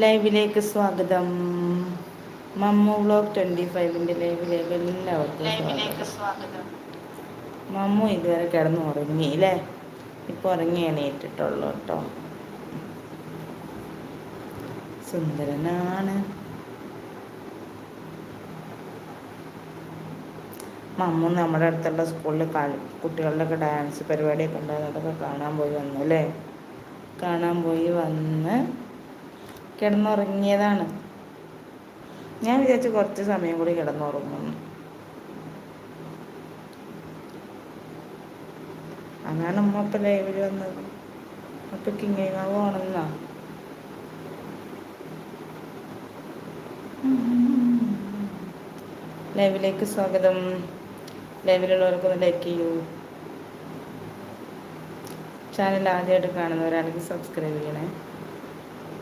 ലൈവിലേക്ക് സ്വാഗതം. മമ്മു വ്ലോഗ് 25ൻ്റെ ലൈവിലേക്ക് എല്ലാവർക്കും സ്വാഗതം. മമ്മു ഇതുവരെ കിടന്നു ഉറങ്ങിയില്ലേ? ഇപ്പോൾ ഉറങ്ങി എണീറ്റിട്ടുള്ളൂ കേട്ടോ. സുന്ദരനാണ് മമ്മു. നമ്മുടെ അടുത്തുള്ള സ്കൂളിൽ കുട്ടികളുടെയൊക്കെ ഡാൻസ് പരിപാടിയൊക്കെ ഉണ്ടാകും. അതൊക്കെ കാണാൻ പോയി വന്നു അല്ലേ? കാണാൻ പോയി വന്ന് കിടന്നുറങ്ങിയതാണ്. ഞാൻ വിചാരിച്ചു കുറച്ച് സമയം കൂടി കിടന്നുറങ്ങുന്നു. അതാണ് ഉമ്മ ഇപ്പം ലൈവിൽ വന്നത്. അപ്പം കിങ്ങിമാവ് ഉണർന്നാ? ലൈവിലേക്ക് സ്വാഗതം. ലൈവിലുള്ളവർക്കൊന്ന് ലൈക്ക് ചെയ്യൂ. ചാനൽ ആദ്യമായിട്ട് കാണുന്നവരാണെങ്കിൽ സബ്സ്ക്രൈബ് ചെയ്യണേ.